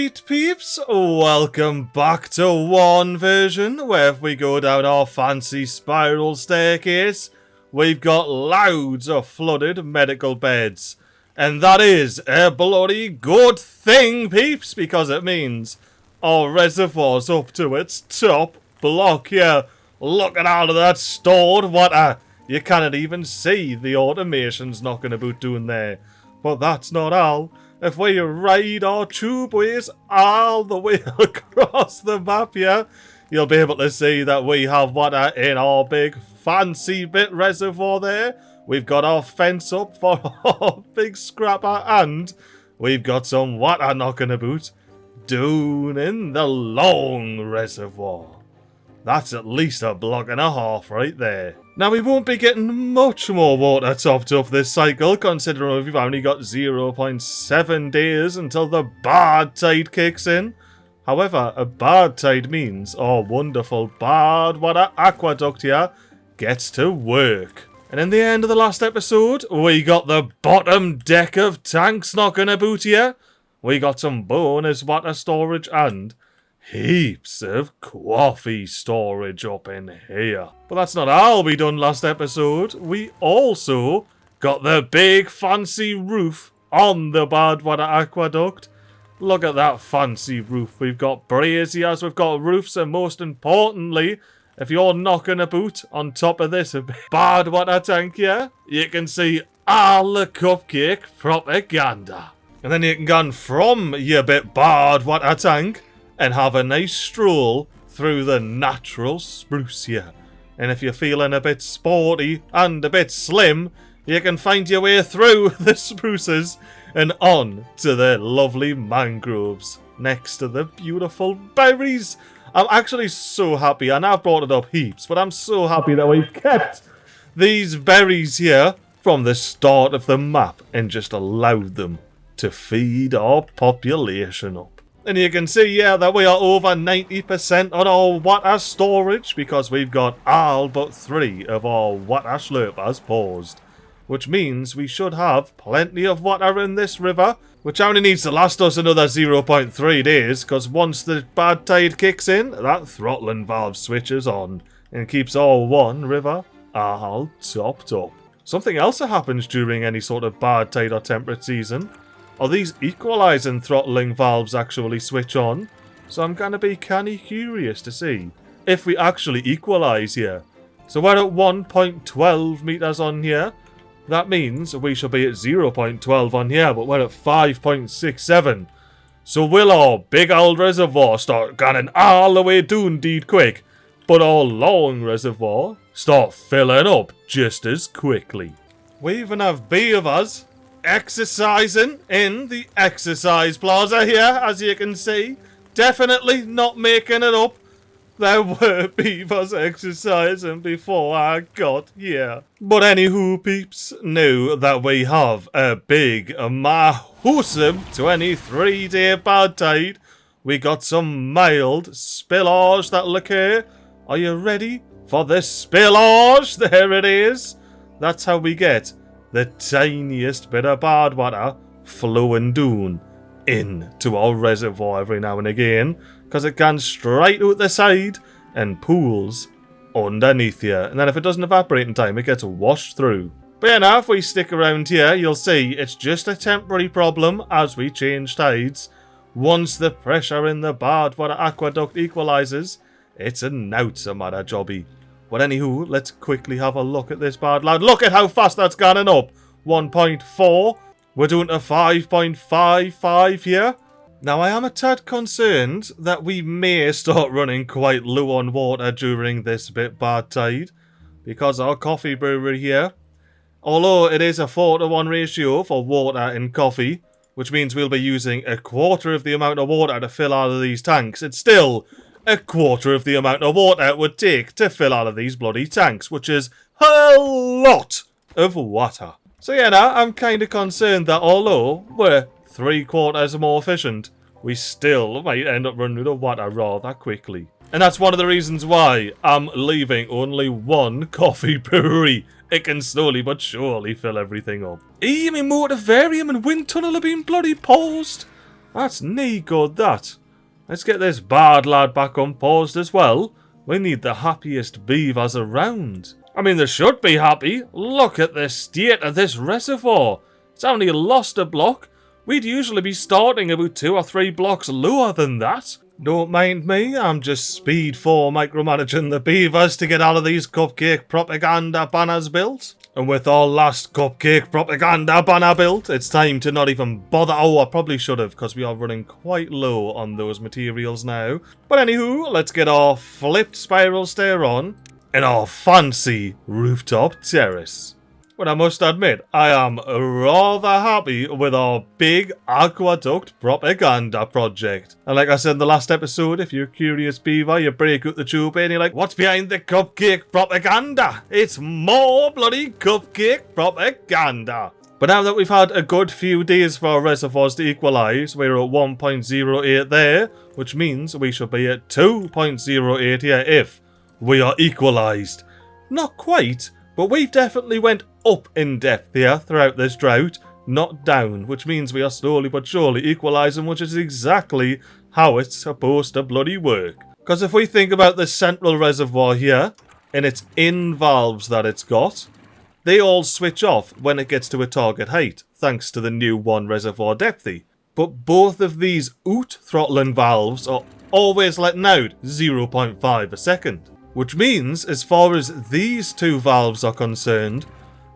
Alright peeps, welcome back to one version where if we go down our fancy spiral staircase, we've got loads of flooded medical beds. And that is a bloody good thing peeps, because it means our reservoir's up to its top block here. Look at all of that stored water. You cannot even see the automation's knocking about doing there. But that's not all. If we ride our tubeways all the way across the map here, you'll be able to see that we have water in our big fancy bit reservoir there. We've got our fence up for our big scrapper, and we've got some water knocking about down in the long reservoir. That's at least a block and a half right there. Now we won't be getting much more water topped up this cycle, considering we've only got 0.7 days until the bad tide kicks in. However, a bad tide means our wonderful bad water aqueduct here gets to work. And in the end of the last episode, we got the bottom deck of tanks knocking about here. We got some bonus water storage and heaps of coffee storage up in here. But that's not all we done last episode. We also got the big fancy roof on the bad water aqueduct. Look at that fancy roof. We've got braziers, we've got roofs, and most importantly, if you're knocking about on top of this bad water tank here, you can see all the cupcake propaganda. And then you can go from your bit bad water tank and have a nice stroll through the natural spruce here. And if you're feeling a bit sporty and a bit slim, you can find your way through the spruces and on to the lovely mangroves next to the beautiful berries. I'm actually so happy, and I've brought it up heaps, but I'm so happy that we've kept these berries here from the start of the map and just allowed them to feed our population up. And you can see, yeah, that we are over 90% on our water storage because we've got all but 3 of our water slurpers paused. Which means we should have plenty of water in this river, which only needs to last us another 0.3 days, because once the bad tide kicks in, that throttling valve switches on and keeps our one river all topped up. Something else that happens during any sort of bad tide or temperate season are these equalising throttling valves actually switch on. So I'm going to be kinda curious to see if we actually equalise here. So we're at 1.12 metres on here. That means we should be at 0.12 on here, but we're at 5.67. So will our big old reservoir start going all the way down deed quick, but our long reservoir start filling up just as quickly. We even have beavers exercising in the exercise plaza here, as you can see. Definitely not making it up. There were beavers exercising before I got here. But anywho peeps, now that we have a big, massive 23-day bad tide, we got some mild spillage that'll occur. Are you ready for the spillage? There it is. That's how we get the tiniest bit of bad water flowing down into our reservoir every now and again, because it can straight out the side and pools underneath here. And then if it doesn't evaporate in time, it gets washed through. But yeah, now if we stick around here, you'll see it's just a temporary problem as we change tides. Once the pressure in the bad water aqueduct equalises, it's a naughty matter jobby. But anywho, let's quickly have a look at this bad lad. Look at how fast that's gone up. 1.4. We're doing a 5.55 here. Now I am a tad concerned that we may start running quite low on water during this bit bad tide, because our coffee brewery here, although it is a 4-to-1 ratio for water and coffee, which means we'll be using a quarter of the amount of water to fill all of these tanks, it's still a quarter of the amount of water it would take to fill all of these bloody tanks, which is a lot of water. So yeah, now I'm kind of concerned that although we're 3/4 more efficient, we still might end up running out of water rather quickly. And that's one of the reasons why I'm leaving only one coffee brewery. It can slowly but surely fill everything up. My motivarium and wind tunnel have been bloody paused. That's neat good, that. Let's get this bard lad back unpaused as well. We need the happiest beavers around. I mean, they should be happy. Look at the state of this reservoir. It's only lost a block. We'd usually be starting about 2 or 3 blocks lower than that. Don't mind me, I'm just speed 4 micromanaging the beavers to get all of these cupcake propaganda banners built. And with our last cupcake propaganda banner built, it's time to not even bother. Oh, I probably should have, because we are running quite low on those materials now. But anywho, let's get our flipped spiral stair on and our fancy rooftop terrace. But I must admit, I am rather happy with our big aqueduct propaganda project. And like I said in the last episode, if you're a curious beaver, you break out the tube and you're like, what's behind the cupcake propaganda? It's more bloody cupcake propaganda. But now that we've had a good few days for our reservoirs to equalise, we're at 1.08 there, which means we should be at 2.08 here if we are equalised. Not quite, but we've definitely went up in depth here throughout this drought, not down, which means we are slowly but surely equalising, which is exactly how it's supposed to bloody work. Because if we think about the central reservoir here, and its in valves that it's got, they all switch off when it gets to a target height, thanks to the new 1 reservoir depthy. But both of these out throttling valves are always letting out 0.5 a second. Which means, as far as these 2 valves are concerned,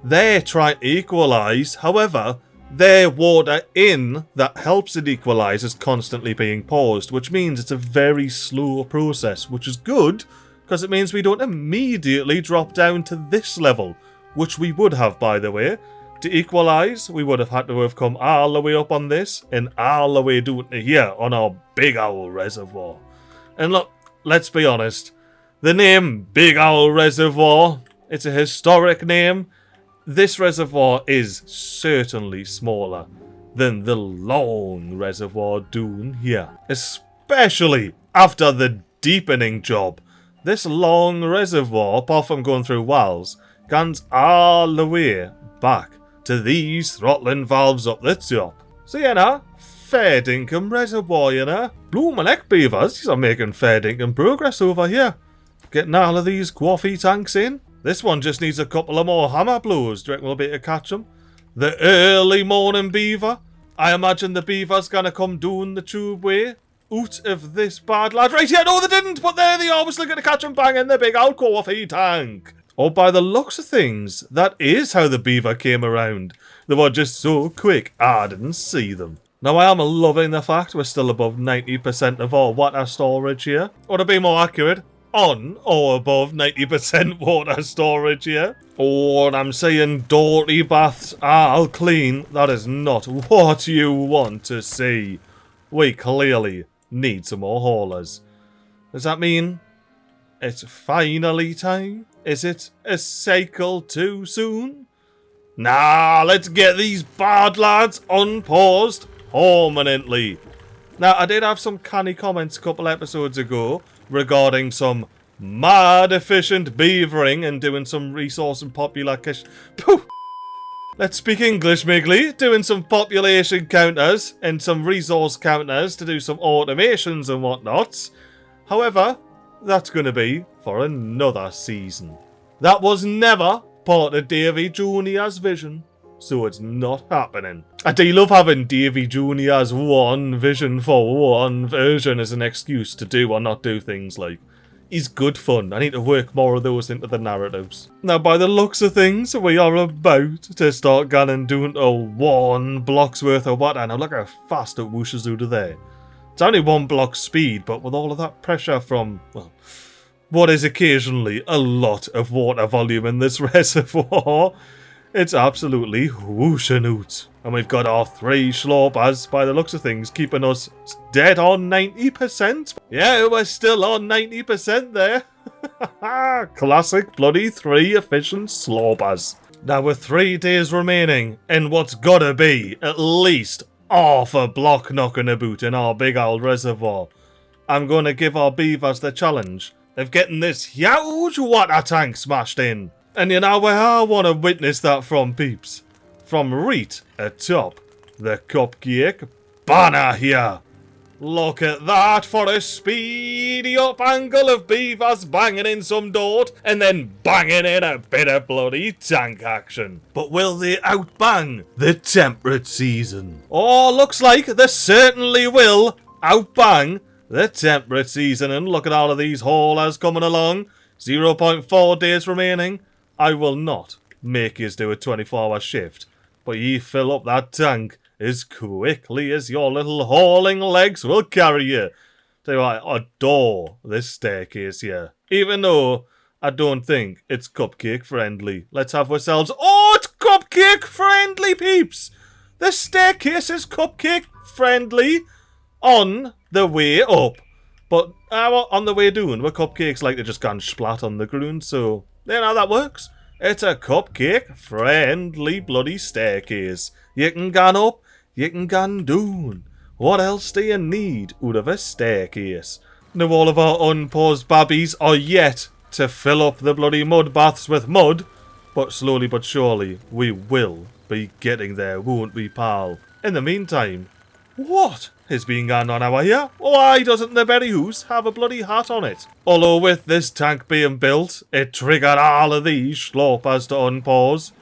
they're trying to equalise, however, their water in that helps it equalise is constantly being paused, which means it's a very slow process, which is good, because it means we don't immediately drop down to this level, which we would have, by the way. To equalise, we would have had to have come all the way up on this, and all the way down to here on our big owl reservoir. And look, let's be honest, the name Big Owl Reservoir, it's a historic name. This reservoir is certainly smaller than the long reservoir down here. Especially after the deepening job. This long reservoir, apart from going through walls, goes all the way back to these throttling valves up the top. So you know, fair dinkum reservoir, you know. Bloomin' heck beavers, these are making fair dinkum progress over here. Getting all of these coffee tanks in. This one just needs a couple of more hammer blows. Do you reckon we'll be able to catch them? The early morning beaver. I imagine the beaver's gonna come down the tube way out of this bad lad right here. No, they didn't, but there they are. Obviously gonna catch them banging the big old coffee tank. Oh, by the looks of things, that is how the beaver came around. They were just so quick, I didn't see them. Now, I am loving the fact we're still above 90% of our water storage here. Or to be more accurate, on or above 90% water storage here. Oh, and I'm saying dirty baths are clean. That is not what you want to see. We clearly need some more haulers. Does that mean it's finally time? Is it a cycle too soon? Nah, let's get these bad lads unpaused permanently. Now, I did have some canny comments a couple episodes ago regarding some mad efficient beavering and doing some resource and population. Let's speak English, MiGly. Doing some population counters and some resource counters to do some automations and whatnot. However, that's going to be for another season. That was never part of Davey Jr.'s vision, so it's not happening. I do love having Davey Jr.'s one vision for one version as an excuse to do or not do things like. He's good fun. I need to work more of those into the narratives. Now, by the looks of things, we are about to start going down to 1 block's worth of water. Now, look how fast it whooshes out of there. It's only 1 block speed, but with all of that pressure from, well, what is occasionally a lot of water volume in this reservoir, it's absolutely whooshing out. And we've got our 3 schlorpers, by the looks of things, keeping us dead on 90%. Yeah, we're still on 90% there. Classic bloody 3 efficient schlorpers. Now, with 3 days remaining, and what's gotta be at least half a block knocking about in our big old reservoir, I'm going to give our beavers the challenge of getting this huge water tank smashed in. And you know where I want to witness that from, peeps? From right atop the cupcake banner here. Look at that for a speedy up angle of beavers banging in some dirt and then banging in a bit of bloody tank action. But will they outbang the temperate season? Oh, looks like they certainly will outbang the temperate season. And look at all of these haulers coming along. 0.4 days remaining. I will not make yous do a 24-hour shift, but ye fill up that tank as quickly as your little hauling legs will carry you. Tell you what, I adore this staircase here. Even though I don't think it's cupcake friendly. Let's have ourselves... Oh, it's cupcake friendly, peeps! The staircase is cupcake friendly on the way up. But on the way down, where cupcakes like to just gone splat on the ground, so you know how that works. It's a cupcake friendly bloody staircase. You can go up, you can go down. What else do you need out of a staircase? Now all of our unpaused babbies are yet to fill up the bloody mud baths with mud, but slowly but surely we will be getting there, won't we, pal? In the meantime, what is being going on over here? Why doesn't the berry hoose have a bloody hat on it? Although with this tank being built, it triggered all of these slopers to unpause,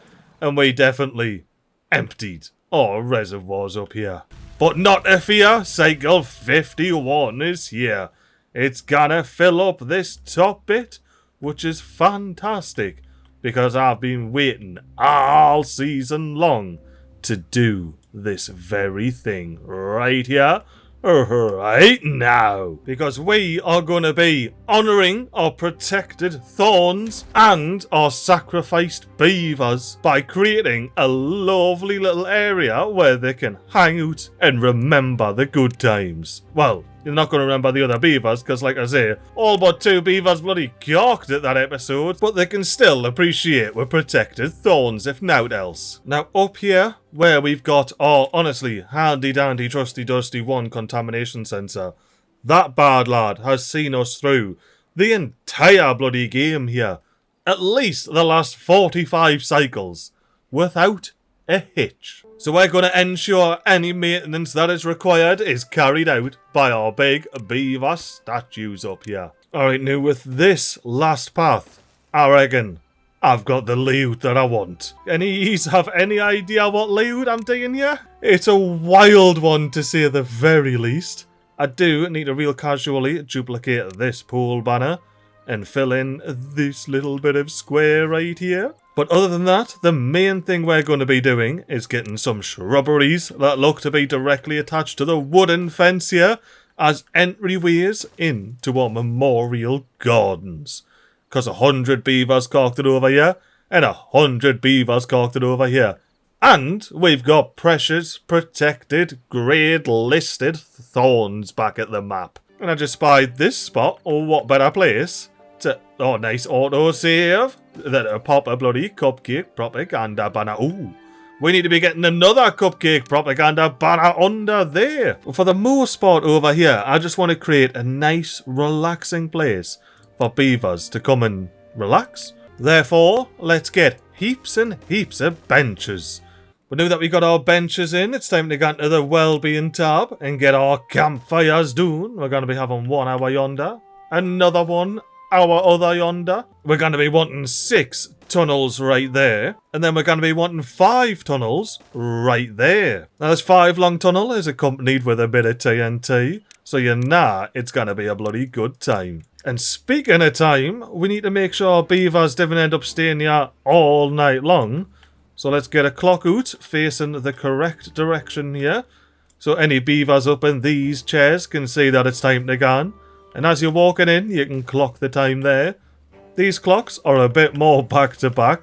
and we definitely emptied our reservoirs up here. But not to fear, Cycle 51 is here. It's gonna fill up this top bit, which is fantastic, because I've been waiting all season long to do this very thing right here, right now, because we are going to be honouring our protected thorns and our sacrificed beavers by creating a lovely little area where they can hang out and remember the good times. Well, you're not going to remember the other beavers, because like I say, all but 2 beavers bloody corked at that episode, but they can still appreciate we're protected thorns, if naught else. Now up here, where we've got our honestly handy dandy trusty dusty 1 contamination sensor, that bad lad has seen us through the entire bloody game here, at least the last 45 cycles, without a hitch. So we're going to ensure any maintenance that is required is carried out by our big beaver statues up here. Alright, now with this last path, I reckon I've got the layout that I want. Any yous have any idea what layout I'm doing here? It's a wild one to say the very least. I do need to real casually duplicate this pole banner and fill in this little bit of square right here. But other than that, the main thing we're going to be doing is getting some shrubberies that look to be directly attached to the wooden fence here as entryways into our memorial gardens. Because 100 beavers corked it over here, and 100 beavers corked it over here. And we've got precious, protected, grade listed thorns back at the map. And I just spied this spot, or what better place to, oh nice autosave, that'll pop a bloody cupcake propaganda banner. Ooh, we need to be getting another cupcake propaganda banner under there. For the most part over here, I just want to create a nice relaxing place for beavers to come and relax. Therefore, let's get heaps and heaps of benches. But now that we got our benches in, it's time to go into the well-being tab and get our campfires done. We're going to be having one over yonder, another one our other yonder. We're going to be wanting 6 tunnels right there, and then we're going to be wanting 5 tunnels right there. Now this 5 long tunnel is accompanied with a bit of TNT, so you know it's going to be a bloody good time. And speaking of time, we need to make sure our beavers didn't end up staying here all night long. So let's get a clock out facing the correct direction here, so any beavers up in these chairs can see that it's time to go. And as you're walking in, you can clock the time there. These clocks are a bit more back to back,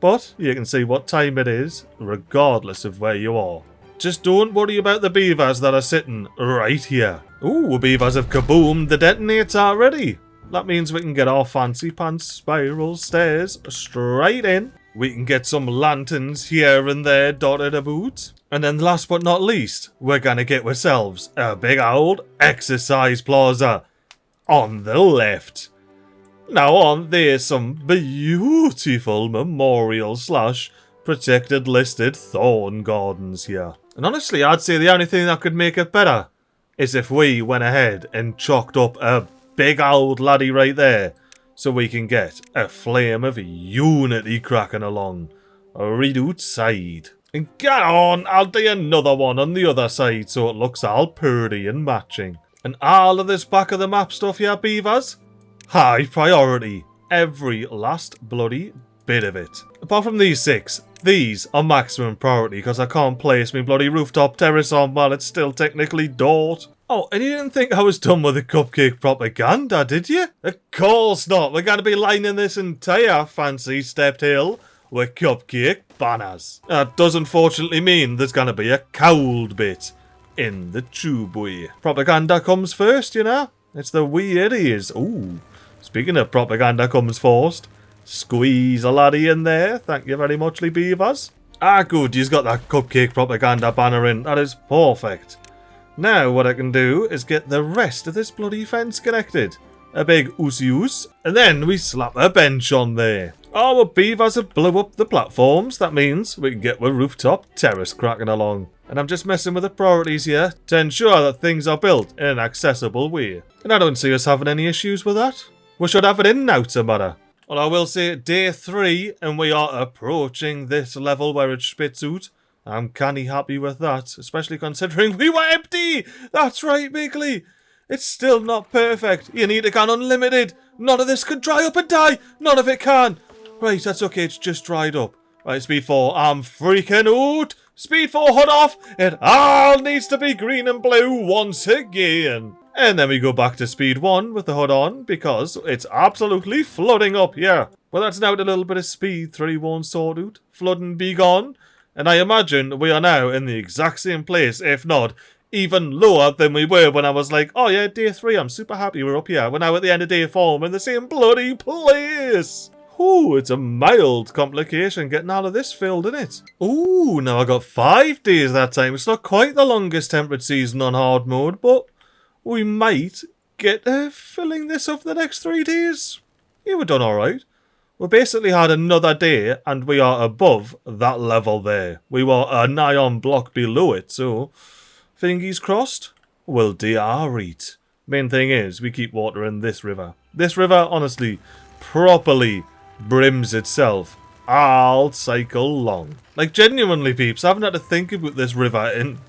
but you can see what time it is, regardless of where you are. Just don't worry about the beavers that are sitting right here. Ooh, beavers have kaboomed the detonator already. That means we can get our fancy pants spiral stairs straight in. We can get some lanterns here and there dotted about. And then last but not least, we're gonna get ourselves a big old exercise plaza on the left. Now on there's some beautiful memorial / protected listed thorn gardens here. And honestly, I'd say the only thing that could make it better is if we went ahead and chalked up a big old laddie right there so we can get a flame of unity cracking along. Right outside. And get on, I'll do another one on the other side so it looks all pretty and matching. And all of this back of the map stuff here, beavers, high priority. Every last bloody bit of it. Apart from these 6, these are maximum priority because I can't place my bloody rooftop terrace on while it's still technically dawt. Oh, and you didn't think I was done with the cupcake propaganda, did you? Of course not. We're going to be lining this entire fancy stepped hill with cupcake banners. That does unfortunately mean there's going to be a cold bit in the tubeway. Propaganda comes first, you know. It's the way it is. Ooh, speaking of propaganda comes first, squeeze a laddie in there. Thank you very much, beavers. Ah, good, you've got that cupcake propaganda banner in. That is perfect. Now what I can do is get the rest of this bloody fence connected. A big oos, and then we slap a bench on there. Oh, well, beavers have blew up the platforms. That means we can get the rooftop terrace cracking along. And I'm just messing with the priorities here to ensure that things are built in an accessible way. And I don't see us having any issues with that. We should have it in now tomorrow. Well, I will say day 3 and we are approaching this level where it spits out. I'm kinda happy with that, especially considering we were empty! That's right, MiGly! It's still not perfect. You need to go unlimited. None of this could dry up and die. None of it can. Right, that's okay. It's just dried up. Right, Speed 4. I'm freaking out. Speed 4, hood off. It all needs to be green and blue once again. And then we go back to Speed 1 with the hood on because it's absolutely flooding up here. Well, that's now the little bit of Speed 3 won't sort out. Flooding be gone. And I imagine we are now in the exact same place, if not even lower than we were when I was like, oh yeah, day 3, I'm super happy we're up here. We're now at the end of day 4, we're in the same bloody place. Ooh, it's a mild complication getting all of this filled, isn't it? Ooh, now I got 5 days that time. It's not quite the longest temperate season on hard mode, but we might get filling this up the next 3 days. Yeah, we're done alright. We basically had another day and we are above that level there. We were an ion block below it, so fingers crossed, we'll do alright. Main thing is, we keep water in this river. This river, honestly, properly brims itself all cycle long. Like, genuinely, peeps, I haven't had to think about this river in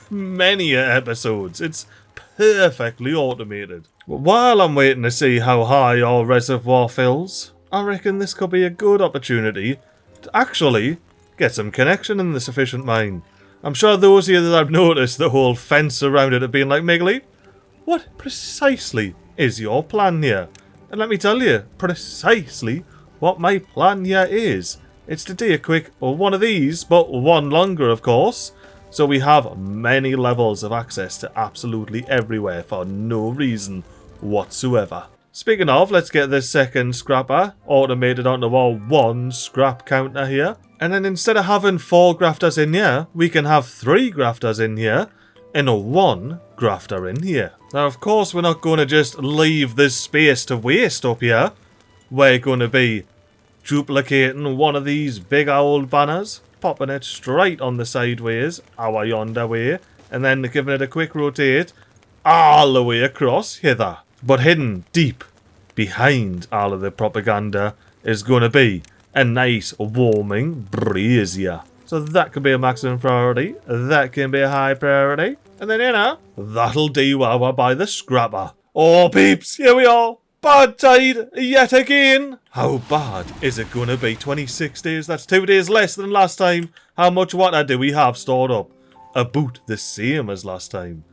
many episodes. It's perfectly automated. But while I'm waiting to see how high our reservoir fills, I reckon this could be a good opportunity to actually get some connection in this efficient mine. I'm sure those of you that have noticed the whole fence around it have been like, MiGly, what precisely is your plan here? And let me tell you precisely what my plan here is. It's to do a quick one of these, but one longer, of course. So we have many levels of access to absolutely everywhere for no reason whatsoever. Speaking of, let's get this second scrapper automated onto our 1 scrap counter here. And then instead of having 4 grafters in here, we can have 3 grafters in here and a 1 grafter in here. Now, of course, we're not going to just leave this space to waste up here. We're going to be duplicating one of these big old banners, popping it straight on the sideways, our yonder way, and then giving it a quick rotate all the way across hither. But hidden deep behind all of the propaganda is going to be a nice warming brazier. So that can be a maximum priority. That can be a high priority. And then, you know, that'll do while we're by the scrapper. Oh, peeps, here we are. Bad tide yet again. How bad is it going to be? 26 days? That's 2 days less than last time. How much water do we have stored up? About the same as last time.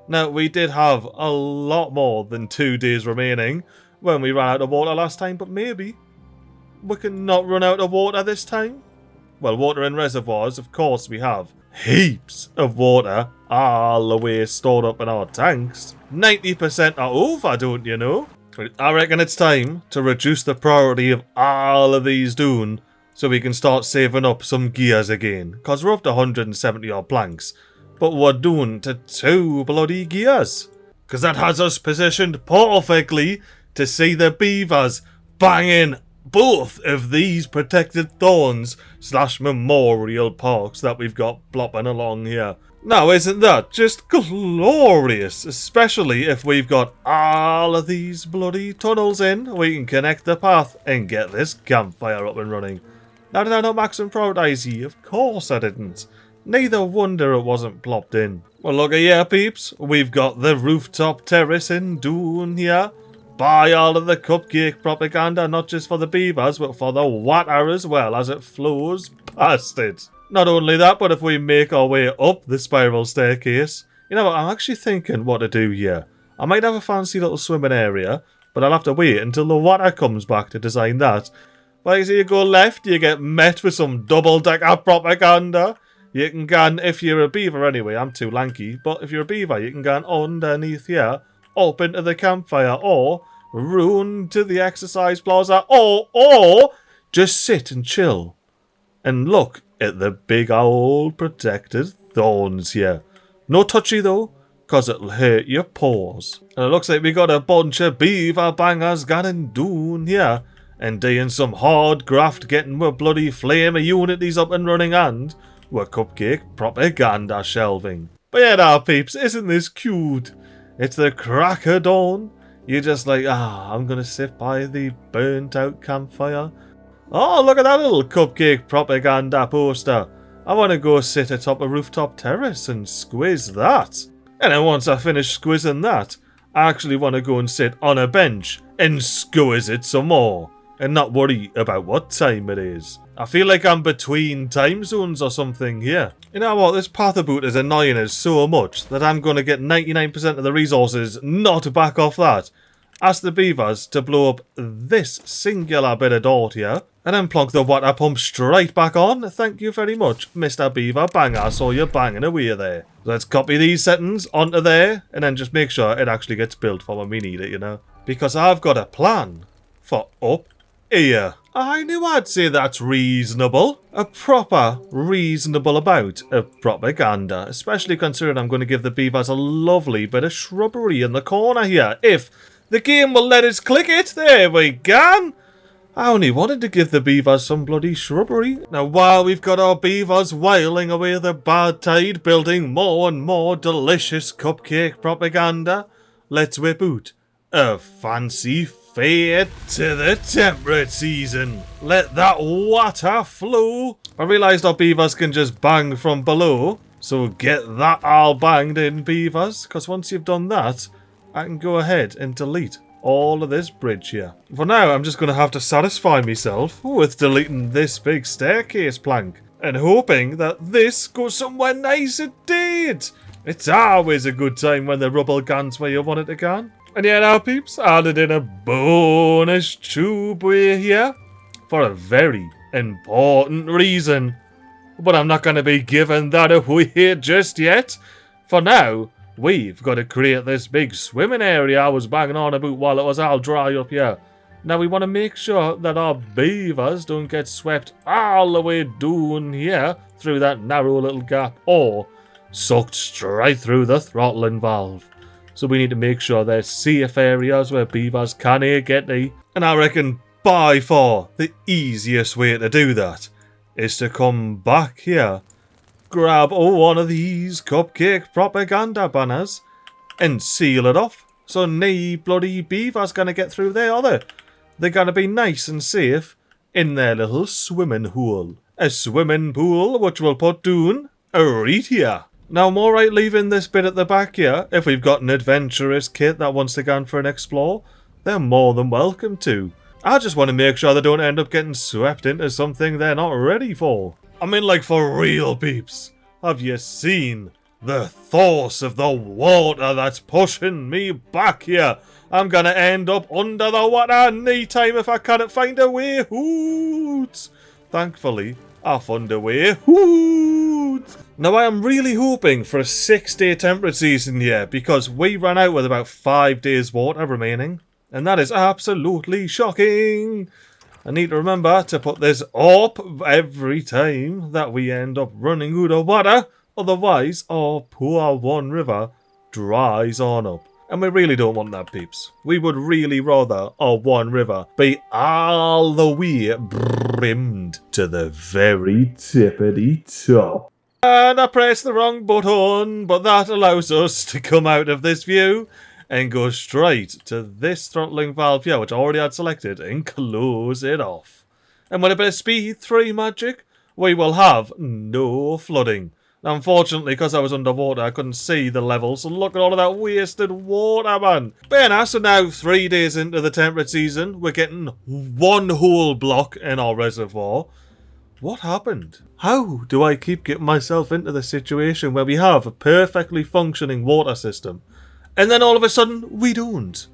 Now, we did have a lot more than 2 days remaining when we ran out of water last time, but maybe we can not run out of water this time? Well, water in reservoirs, of course we have heaps of water all the way stored up in our tanks. 90% are over, don't you know? I reckon it's time to reduce the priority of all of these doing so we can start saving up some gears again. Because we're up to 170 odd planks. But we're doing to 2 bloody gears. Because that has us positioned perfectly to see the beavers banging both of these protected thorns / memorial parks that we've got plopping along here. Now, isn't that just glorious? Especially if we've got all of these bloody tunnels in. We can connect the path and get this campfire up and running. Now, did I not max and prioritize ye? Of course I didn't. Neither wonder it wasn't plopped in. Well, look at here, peeps. We've got the rooftop terrace in Doon here. Buy all of the cupcake propaganda, not just for the beavers, but for the water as well, as it flows past it. Not only that, but if we make our way up the spiral staircase, you know what, I'm actually thinking what to do here. I might have a fancy little swimming area, but I'll have to wait until the water comes back to design that. But as you go left, you get met with some double-decker propaganda. You can go, if you're a beaver anyway, I'm too lanky, but if you're a beaver, you can go underneath here, up into the campfire, or run to the exercise plaza, or just sit and chill and look at the big old protected thorns here. No touchy though, cause it'll hurt your paws. And it looks like we got a bunch of beaver bangers gone doon here, and doing some hard graft getting with bloody flame of unities up and running and with cupcake propaganda shelving. But yeah now peeps, isn't this cute? It's the crack of dawn. You're just like, I'm gonna sit by the burnt out campfire. Oh, look at that little cupcake propaganda poster. I want to go sit atop a rooftop terrace and squiz that. And then once I finish squizzing that, I actually want to go and sit on a bench and squiz it some more. And not worry about what time it is. I feel like I'm between time zones or something here. You know what, this path boot is annoying us so much that I'm going to get 99% of the resources not back off that. Ask the beavers to blow up this singular bit of dirt here, and then plonk the water pump straight back on. Thank you very much, Mr. Beaver Banger. I saw you banging away there. Let's copy these settings onto there, and then just make sure it actually gets built for when we need it, you know. Because I've got a plan for up here. I knew I'd say that's reasonable. A proper, reasonable amount of propaganda. Especially considering I'm going to give the beavers a lovely bit of shrubbery in the corner here. If the game will let us click it. There we go. I only wanted to give the beavers some bloody shrubbery. Now while we've got our beavers whiling away the bad tide, building more and more delicious cupcake propaganda, let's whip out a fancy fade to the temperate season. Let that water flow. I realised our beavers can just bang from below, so get that all banged in, beavers, because once you've done that, I can go ahead and delete all of this bridge here. For now, I'm just going to have to satisfy myself with deleting this big staircase plank and hoping that this goes somewhere nice indeed. It's always a good time when the rubble gans where you want it to go. And yeah, now peeps, added in a bonus tubeway here for a very important reason. But I'm not going to be giving that away just yet. For now, we've got to create this big swimming area I was banging on about while it was all dry up here. Now we want to make sure that our beavers don't get swept all the way down here through that narrow little gap or sucked straight through the throttling valve. So we need to make sure there's safe areas where beavers can't get to. And I reckon by far the easiest way to do that is to come back here, grab one of these cupcake propaganda banners and seal it off. So no bloody beavers gonna get through there, are they? They're gonna be nice and safe in their little swimming hole. A swimming pool which we'll put down right here. Now I'm alright leaving this bit at the back here. If we've got an adventurous kid that wants to go on for an explore, they're more than welcome to. I just want to make sure they don't end up getting swept into something they're not ready for. I mean, like, for real, peeps. Have you seen the force of the water that's pushing me back here? I'm gonna end up under the water any time if I can't find a way out. Thankfully, I found a way out. Now, I am really hoping for a 6-day temperate season here because we ran out with about 5 days water remaining. And that is absolutely shocking. I need to remember to put this up every time that we end up running out of water. Otherwise, our poor one river dries on up. And we really don't want that, peeps. We would really rather our one river be all the way brimmed to the very tippity top. And I pressed the wrong button, but that allows us to come out of this view and go straight to this throttling valve here, which I already had selected, and close it off. And with a bit of speed 3 magic, we will have no flooding. Unfortunately, because I was underwater, I couldn't see the levels, so look at all of that wasted water, man. But yeah, so now 3 days into the temperate season, we're getting 1 whole block in our reservoir. What happened? How do I keep getting myself into the situation where we have a perfectly functioning water system, and then all of a sudden, we don't?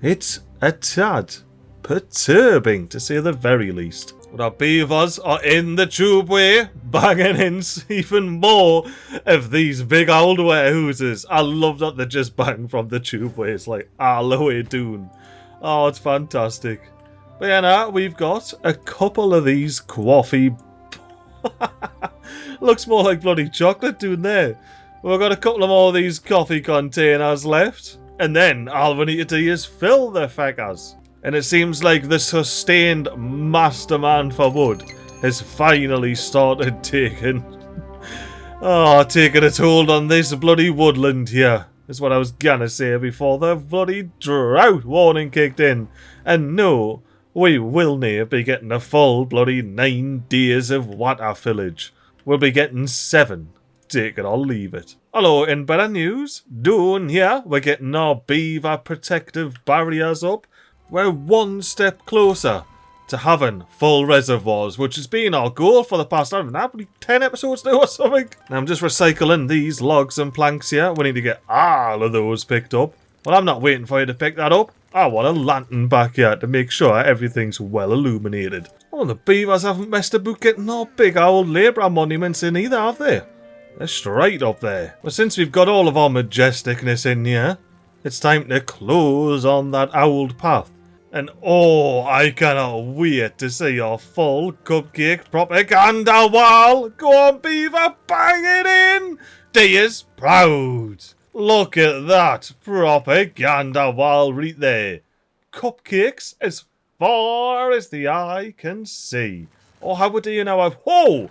It's a tad perturbing, to say the very least. But our beavers are in the tubeway, banging in even more of these big old warehouses. I love that they just bang from the tubeway. It's like all the way down. Oh, it's fantastic. But yeah, now we've got a couple of these coffee. Looks more like bloody chocolate down there. We've got a couple of more of these coffee containers left. And then all we need to do is fill the feckers. And it seems like the sustained mastermind for wood has finally started taking its hold on this bloody woodland here. Is what I was gonna say before the bloody drought warning kicked in. And no, we will not be getting a full bloody 9 days of water fillage. We'll be getting 7. Take it or leave it. Hello, in better news, down here we're getting our beaver protective barriers up. We're 1 step closer to having full reservoirs, which has been our goal for the past, I don't know, 10 episodes now or something. Now I'm just recycling these logs and planks here. We need to get all of those picked up. Well, I'm not waiting for you to pick that up. I want a lantern back here to make sure everything's well illuminated. Oh, the beavers haven't messed about getting our big old labourer monuments in either, have they? They're straight up there. Well, since we've got all of our majesticness in here, it's time to close on that old path. And oh, I cannot wait to see your full cupcake propaganda wall. Go on, beaver, bang it in. D is proud. Look at that propaganda wall right there. Cupcakes as far as the eye can see. Oh, how do you know? Whoa!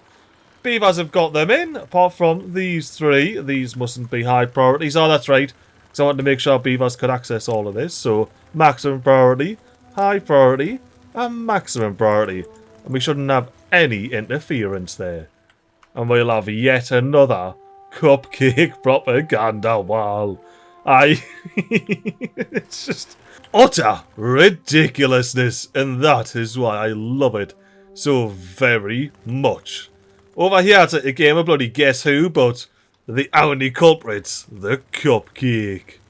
Beavers have got them in, apart from these 3. These mustn't be high priorities. Oh, that's right. So I wanted to make sure beavers could access all of this. So maximum priority, high priority, and maximum priority. And we shouldn't have any interference there. And we'll have yet another cupcake propaganda wall. It's just utter ridiculousness. And that is why I love it so very much. Over here it's a game of bloody Guess Who, but the only culprit's the cupcake.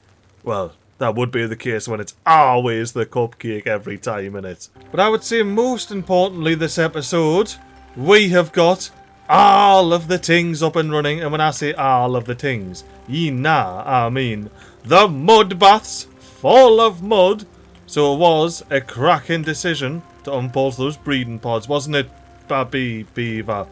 Well, that would be the case when it's always the cupcake every time, innit? But I would say most importantly this episode, we have got all of the things up and running. And when I say all of the things, I mean the mud baths full of mud. So it was a cracking decision to unpause those breeding pods, wasn't it, Babby Beaver?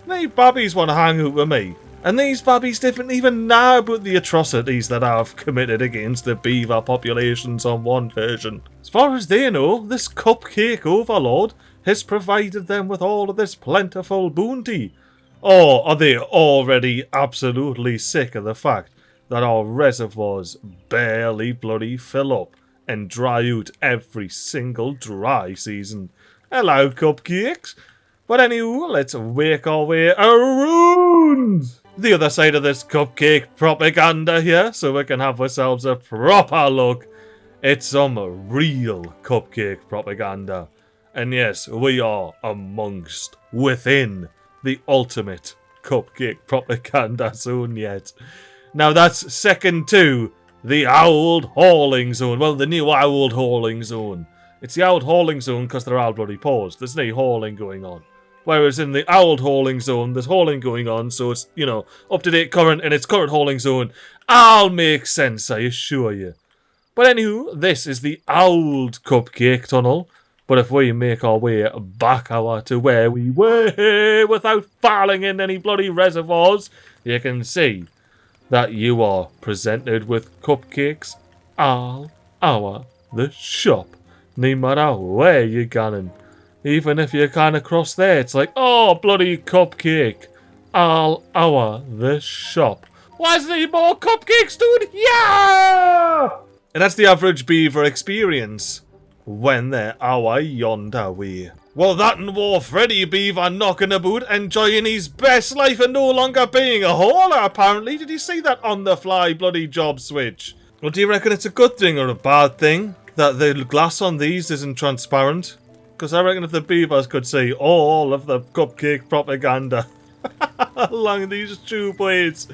These babbies want to hang out with me. And these babbies didn't even know about the atrocities that I've committed against the beaver populations on one version. As far as they know, this cupcake overlord has provided them with all of this plentiful bounty. Or are they already absolutely sick of the fact that our reservoirs barely bloody fill up and dry out every single dry season? Hello, cupcakes. But anyway, let's wake our way around the other side of this cupcake propaganda here, so we can have ourselves a proper look at some real cupcake propaganda. And yes, we are within the ultimate cupcake propaganda zone yet. Now that's second to the old hauling zone. Well, the new old hauling zone. It's the old hauling zone because they're all bloody paused. There's no hauling going on. Whereas in the old hauling zone, there's hauling going on, so it's, you know, up to date current in its current hauling zone. All makes sense, I assure you. But anywho, this is the old cupcake tunnel. But if we make our way back out to where we were without falling in any bloody reservoirs, you can see that you are presented with cupcakes all over the shop. No matter where you're going. Even if you're kind of cross there, it's like, oh, bloody cupcake. All over the shop. Why is there more cupcakes, dude? Yeah! And that's the average beaver experience when they're our yonder way. Well, that and war Freddy Beaver knocking about, enjoying his best life and no longer being a hauler, apparently. Did you see that on the fly bloody job switch? Well, do you reckon it's a good thing or a bad thing that the glass on these isn't transparent? Because I reckon if the beavers could see all of the cupcake propaganda along these tube blades,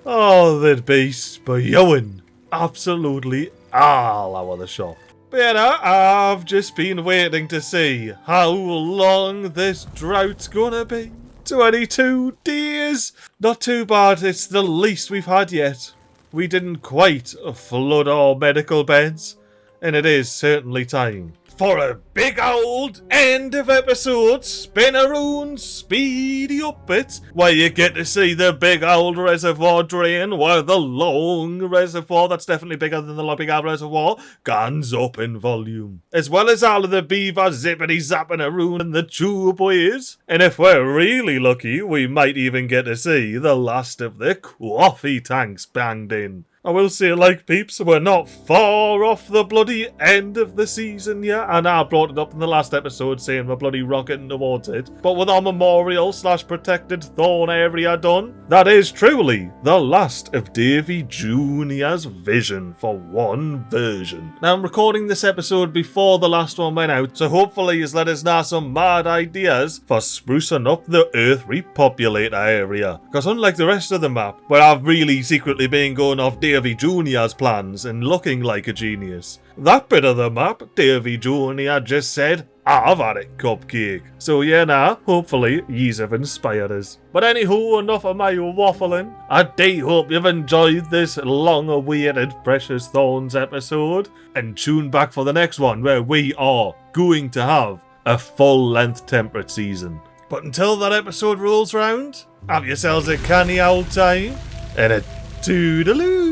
oh, they'd be spewing absolutely all over the shop. But you know, I've just been waiting to see how long this drought's gonna be. 22 days! Not too bad, it's the least we've had yet. We didn't quite flood our medical beds, and it is certainly time for a big old end of episode spin-around speedy up it, where you get to see the big old reservoir drain, where the long reservoir, that's definitely bigger than the big old reservoir, guns up in volume. As well as all of the beavers zippity zapping around in the tube ways. And if we're really lucky, we might even get to see the last of the coffee tanks banged in. I will say, like peeps, we're not far off the bloody end of the season yet, and I brought it up in the last episode saying we're bloody rocketing towards it. But with our memorial/protected thorn area done, that is truly the last of Davey Jr.'s vision for one version. Now, I'm recording this episode before the last one went out, so hopefully he's let us know some mad ideas for sprucing up the Earth repopulator area. Because unlike the rest of the map, where I've really secretly been going off Davey Jr.'s plans and looking like a genius, that bit of the map, Davey Jr. just said, I've had it, cupcake. So yeah, nah, hopefully yous have inspired us. But anywho, enough of my waffling. I do hope you've enjoyed this long-awaited Precious Thorns episode, and tune back for the next one where we are going to have a full-length temperate season. But until that episode rolls round, have yourselves a canny old time, and a toodaloo!